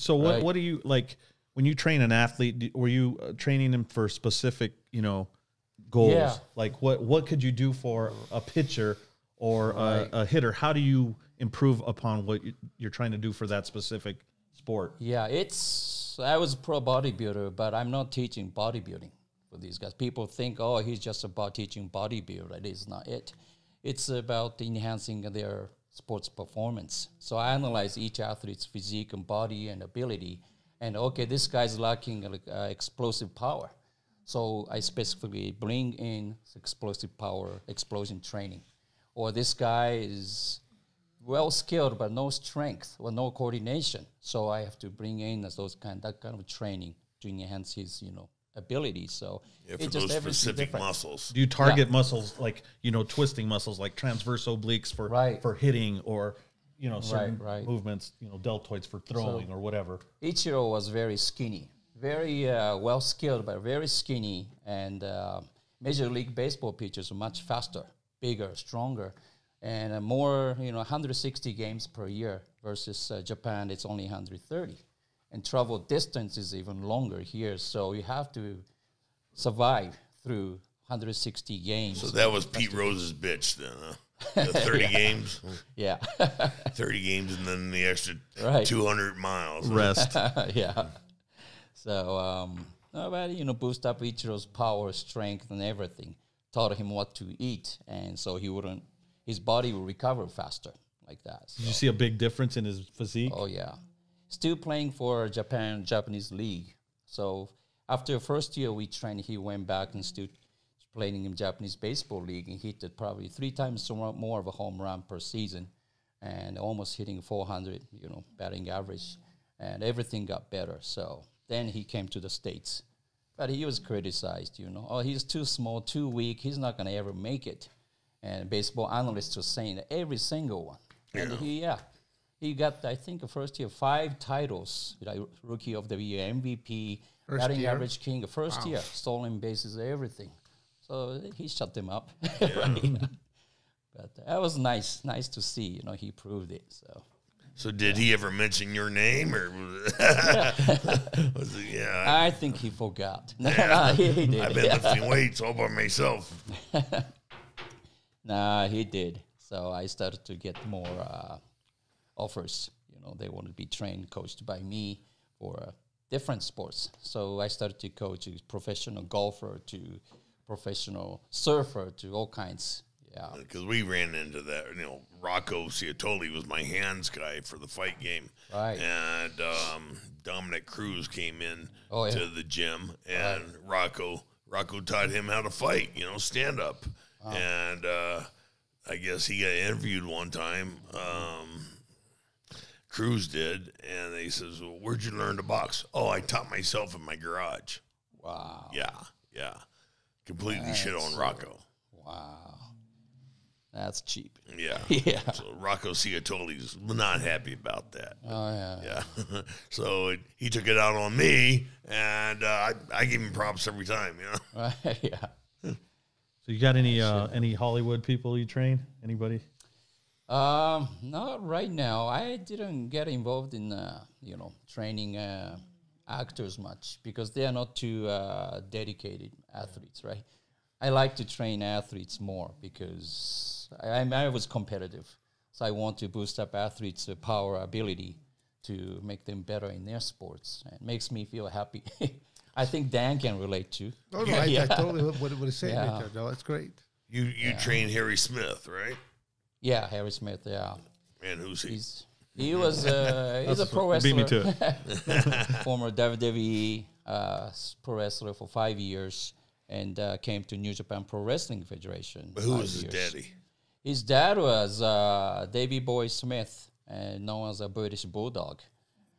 So what do you like when you train an athlete? Were you training them for specific, goals? Yeah. Like what could you do for a pitcher or a hitter? How do you improve upon what you're trying to do for that specific sport? Yeah, I was a pro bodybuilder, but I'm not teaching bodybuilding for these guys. People think, oh, he's just about teaching bodybuilding. That is not it. It's about enhancing their sports performance. So I analyze each athlete's physique and body and ability. And, okay, this guy's lacking explosive power. So I specifically bring in explosive power, explosion training. Or this guy is well-skilled but no strength or no coordination. So I have to bring in that kind of training to enhance his, abilities. So for it's those just specific muscles. Do you target muscles like, twisting muscles like transverse obliques for hitting or, certain movements, deltoids for throwing or whatever? Ichiro was very skinny, very well-skilled, but very skinny. And Major League Baseball pitchers are much faster, bigger, stronger, and more, 160 games per year versus Japan, it's only 130. And travel distance is even longer here, so you have to survive through 160 games. So that was Pete Rose's bitch then, huh? The 30 games? Yeah. 30 games and then the extra 200 miles. Rest. Yeah. So, boost up Ichiro's power, strength, and everything. Taught him what to eat, and so his body will recover faster like that. So. Did you see a big difference in his physique? Oh, yeah. Still playing for Japanese league. So after the first year we trained, he went back and still playing in Japanese baseball league and hit probably 3 times more of a home run per season and almost hitting 400, batting average. And everything got better. So then he came to the States. But he was criticized, Oh, he's too small, too weak. He's not going to ever make it. And baseball analysts were saying that every single one. And he got, I think, the first year 5 titles, Rookie of the Year, MVP, batting average king, the first year, stolen bases, everything. So he shut them up. But that was nice to see, he proved it. So did he ever mention your name? Or I think he forgot. He did. I've been lifting weights all by myself. He did. So I started to get more offers. They wanted to be trained, coached by me for different sports. So I started to coach a professional golfer to professional surfer to all kinds. Yeah. Because we ran into that. Rocco Ciatoli was my hands guy for the fight game. Right. And Dominic Cruz came in to the gym, and Rocco taught him how to fight, stand up. Wow. And I guess he got interviewed one time. Cruz did, and he says, well, where'd you learn to box? Oh, I taught myself in my garage. Wow. Yeah. Completely shit on Rocco. Wow. That's cheap. Yeah. Yeah. So Rocco Ciatoli's not happy about that. Oh, yeah. Yeah. So he took it out on me, and I give him props every time, Right, yeah. So you got any Hollywood people you train? Anybody? Not right now. I didn't get involved in, training actors much because they are not too dedicated athletes, right? I like to train athletes more because I was competitive. So I want to boost up athletes' power, ability to make them better in their sports. It makes me feel happy. I think Dan can relate too. Oh, no, I totally what he's saying right there. No, that's great. You train Harry Smith, right? Yeah, Harry Smith, yeah. And who's he? He was he's a pro wrestler. Beat me to it. Former WWE pro wrestler for 5 years and came to New Japan Pro Wrestling Federation. But who was his daddy? His dad was Davey Boy Smith, known as a British Bulldog.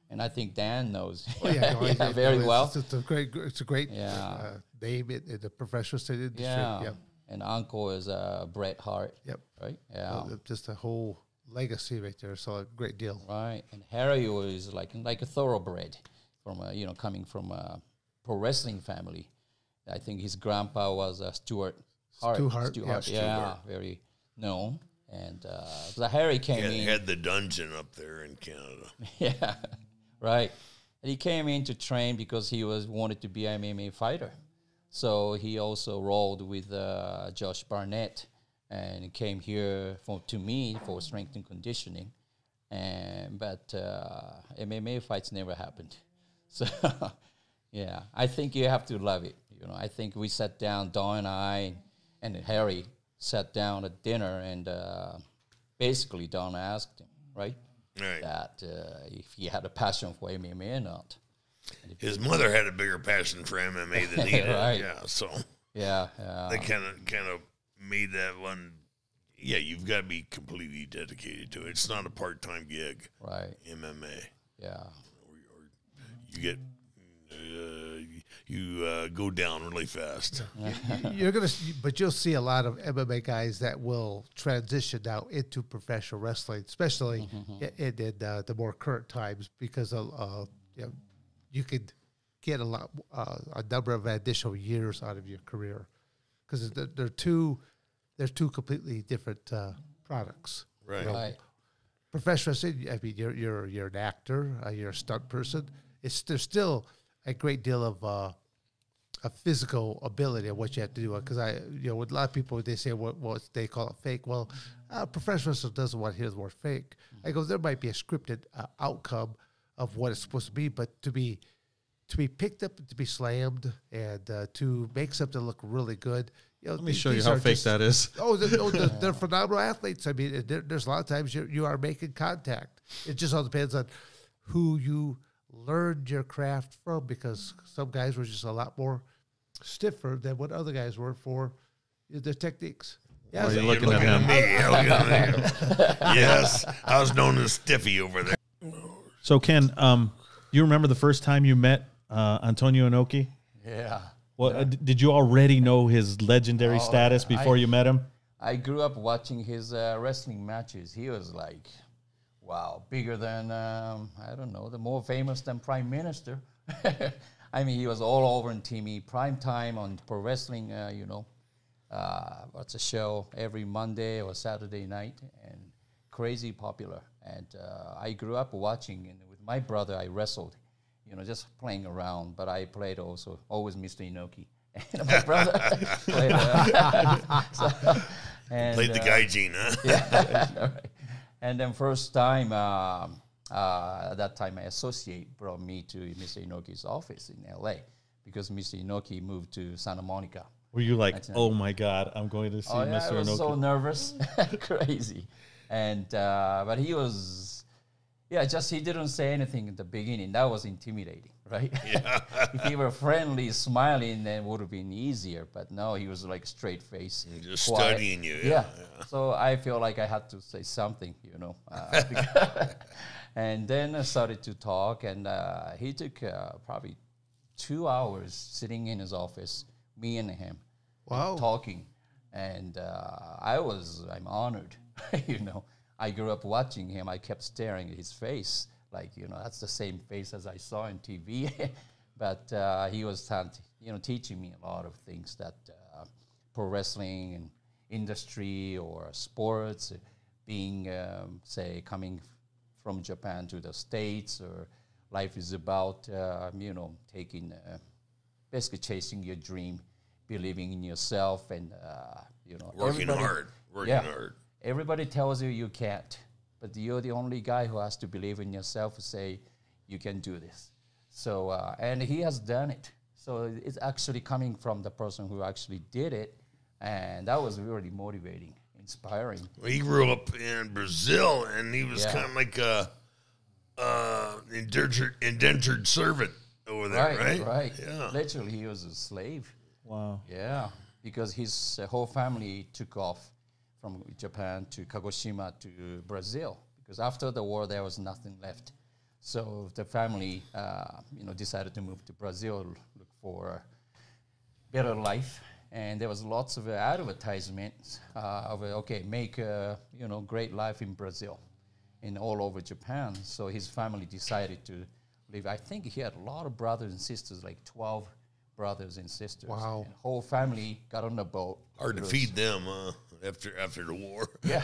And I think Dan knows very well. It's a great name in the professional state industry. Yeah. And uncle is Bret Hart. Yep. Right? Yeah. Just a whole legacy right there. So a great deal. Right. And Harry was like a thoroughbred from coming from a pro wrestling family. I think his grandpa was Stuart Hart. Stu Hart. Yeah, very known. And so Harry came in. Had the dungeon up there in Canada. Yeah. Right. And he came in to train because he wanted to be an MMA fighter. So he also rolled with Josh Barnett and came here to me for strength and conditioning. But MMA fights never happened. So, yeah, I think you have to love it. You know, I think we sat down, Don and I and Harry sat down at dinner, and basically Don asked him, right, that if he had a passion for MMA or not. His mother had a bigger passion for MMA than he did. Right. Yeah, so yeah, that kind of made that one. Yeah, you've got to be completely dedicated to it. It's not a part-time gig. Right. MMA. Yeah. Or you get you go down really fast. But you'll see a lot of MMA guys that will transition now into professional wrestling, especially in the more current times, because you could get a number of additional years out of your career, because they're two completely different products. Right. You know, Right. Professional wrestling, I mean, you're an actor, you're a stunt person. There's still a great deal of a physical ability of what you have to do. Because with a lot of people, they say what they call it fake. Well, professional wrestling doesn't want to hear the word fake. I go, there might be a scripted outcome of what it's supposed to be, but to be picked up, to be slammed, and to make something look really good. Let me show you how fake that is. They're phenomenal athletes. I mean, there's a lot of times you are making contact. It just all depends on who you learned your craft from, because some guys were just a lot more stiffer than what other guys were for their techniques. Yeah, you're looking at him. Yes, I was known as Stiffy over there. So, Ken, you remember the first time you met Antonio Inoki? Yeah. Well, did you already know his legendary status before you met him? I grew up watching his wrestling matches. He was like, wow, bigger than, I don't know, the more famous than Prime Minister. I mean, he was all over on TV, prime time on pro wrestling, what's a show every Monday or Saturday night, and crazy popular. And I grew up watching, and with my brother, I wrestled, just playing around, but I played also, always Mr. Inoki. And my brother played, played the gaijin, huh? Yeah, right. And then first time, at that time, my associate brought me to Mr. Inoki's office in L.A. because Mr. Inoki moved to Santa Monica. Were you like, oh my God, I'm going to see Mr. Inoki? I was so nervous, crazy. And, but he was, he didn't say anything in the beginning. That was intimidating, right? Yeah. If he were friendly, smiling, then it would have been easier. But no, he was like straight face. Just quiet. Studying you. Yeah. So I feel like I had to say something, and then I started to talk, and he took probably 2 hours sitting in his office, me and him, talking. And I'm honored, I grew up watching him. I kept staring at his face, like, that's the same face as I saw on TV. But he was, teaching me a lot of things that pro wrestling and industry or sports, being, coming from Japan to the States, or life is about, taking, basically chasing your dream, believing in yourself, and, working hard. Everybody tells you can't, but you're the only guy who has to believe in yourself and say, you can do this. So, and he has done it. So it's actually coming from the person who actually did it, and that was really motivating, inspiring. Well, he grew up in Brazil, and he was kind of like a indentured servant over there, right? Right. Yeah. Literally, he was a slave. Wow. Yeah, because his whole family took off from Japan to Kagoshima to Brazil, because after the war there was nothing left. So the family, decided to move to Brazil, look for a better life, and there was lots of advertisements of make a great life in Brazil, and all over Japan. So his family decided to live. I think he had a lot of brothers and sisters, like 12 brothers and sisters. Wow! And the whole family got on the boat. Hard to feed them after the war. Yeah.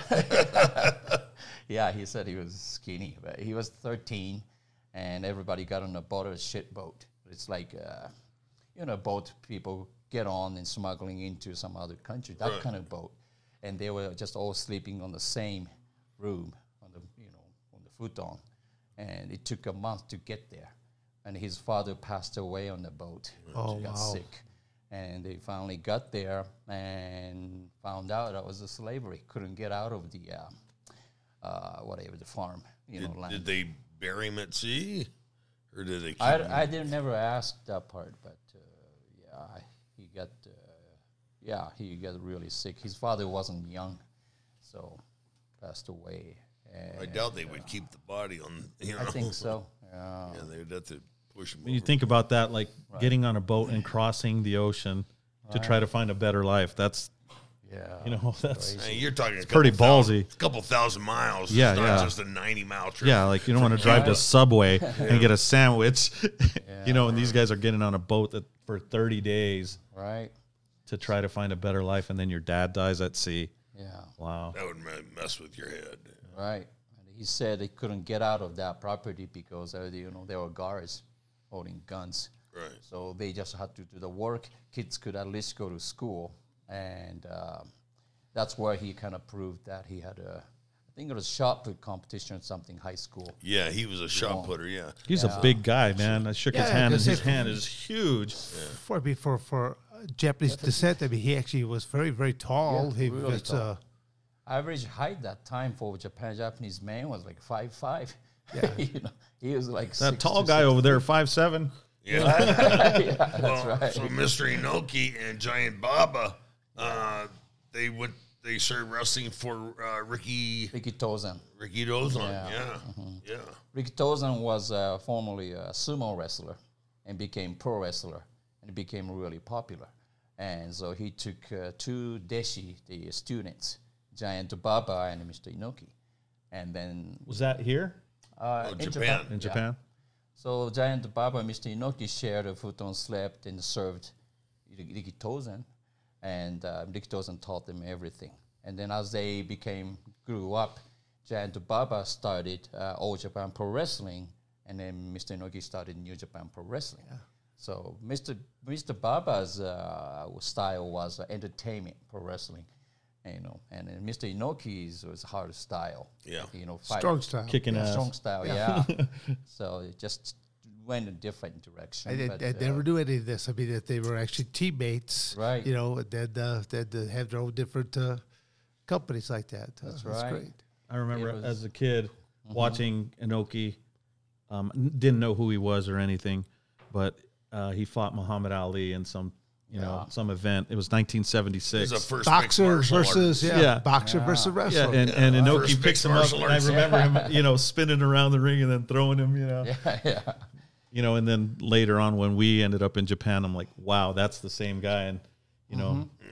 Yeah, he said he was skinny, but he was 13, and everybody got on a boat, a shit boat. It's like, boat people get on and smuggling into some other country, that kind of boat. And they were just all sleeping on the same room, on the futon. And it took a month to get there. And his father passed away on the boat. He got sick. And they finally got there and found out that was a slavery. Couldn't get out of the, the farm, land. Did they bury him at sea? Or did they keep him? I didn't never ask that part, but he got really sick. His father wasn't young, so passed away. And, I doubt they would keep the body on, I think so. Yeah, they would have to push him When you think about that, like getting on a boat and crossing the ocean to try to find a better life, that's, that's you're talking pretty ballsy. A couple thousand miles. Yeah, it's not just a 90-mile trip. Yeah, like you don't want to drive to Subway and get a sandwich, and these guys are getting on a boat for 30 days. Right. To try to find a better life, and then your dad dies at sea. Yeah. Wow. That would mess with your head. Right. And he said he couldn't get out of that property because, there were guards holding guns. Right. So they just had to do the work. Kids could at least go to school. And that's where he kind of proved that he had I think it was shot put competition or something, high school. Yeah, he was a shot putter, yeah. He's a big guy, man. I shook his hand, and his hand is huge. For Japanese descent, I mean, he actually was very, very tall. Yeah, really tall. Average height that time for Japanese man was like 5'5". Yeah. He was like that tall guy over there, 5'7". Yeah. That's right. So Mr. Inoki and Giant Baba, they started wrestling for Ricky Tozan. Ricky Tozan, yeah. Ricky Tozan was formerly a sumo wrestler and became pro wrestler. And became really popular. And so he took two deshi, the students, Giant Baba and Mr. Inoki. And then... Was that here? In Japan. In Japan? So Giant Baba and Mr. Inoki shared a futon, slept, and served Ricky Tozan. And Ricky Tozan taught them everything. And then as they grew up, Giant Baba started All Japan Pro Wrestling, and then Mr. Inoki started New Japan Pro Wrestling. Yeah. So Mr. Baba's style was entertainment pro wrestling, and then Mr. Inoki's was hard style. Yeah, strong style, kicking ass, strong style. Yeah. So it just went a different direction. I never knew any of this. I mean, that they were actually teammates, right? And then they have their own different companies like that. That's great. I remember as a kid watching Inoki. Didn't know who he was or anything, but he fought Muhammad Ali in some event. It was 1976. It was the first boxer versus boxer versus wrestler. Yeah, and Inoki picks him up. And I remember him, spinning around the ring and then throwing him. And then later on when we ended up in Japan, I'm like, wow, that's the same guy, and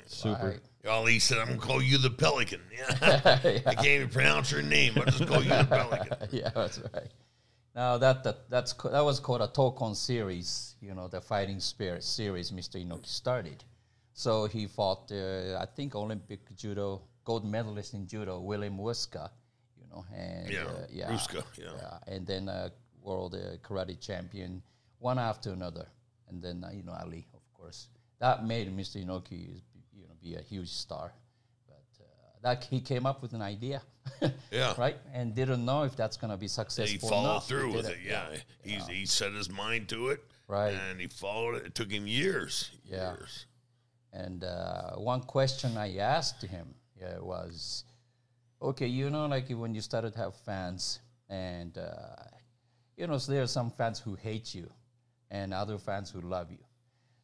super. Right. Ali said, "I'm gonna call you the Pelican." Yeah. I can't even pronounce her name. I'll just call you the Pelican. Yeah, that's right. Now that was called a Tokon series, the Fighting Spirit series Mr. Inoki started. So he fought, I think, Olympic judo, gold medalist in judo, William Wuska, and Wuska, and then world karate champion, one after another, and then Ali, of course. That made Mr. Inoki, be a huge star. That he came up with an idea, right, and didn't know if that's going to be successful. He followed through with it. He set his mind to it, right, and he followed it. It took him years. And one question I asked him was, okay, like when you started to have fans, and so there are some fans who hate you, and other fans who love you.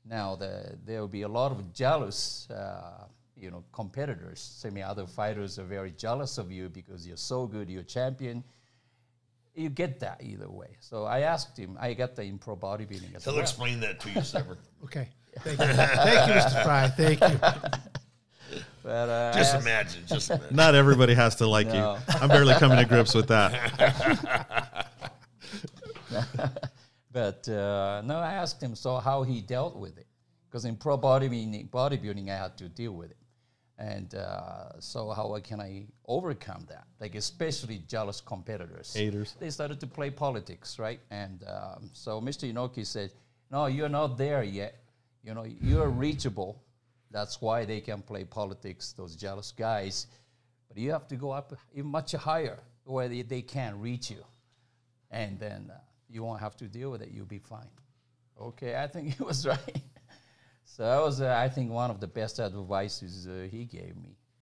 Now there will be a lot of jealous. Competitors, other fighters are very jealous of you because you're so good, you're a champion. You get that either way. So I asked him, I got the in pro bodybuilding as well. He'll explain that to you, Severn. Okay. Thank you. Thank you, Mr. Frye. Thank you. But, just imagine. Not everybody has to like you. I'm barely coming to grips with that. But I asked him how he dealt with it. Because in pro bodybuilding, I had to deal with it. And so how can I overcome that? Like, especially jealous competitors. Haters. They started to play politics, right? And so Mr. Inoki said, no, you're not there yet. You know, you're reachable. That's why they can play politics, those jealous guys. But you have to go up even much higher where they can't reach you. And then you won't have to deal with it. You'll be fine. Okay, I think he was right. So that was, I think, one of the best advices he gave me.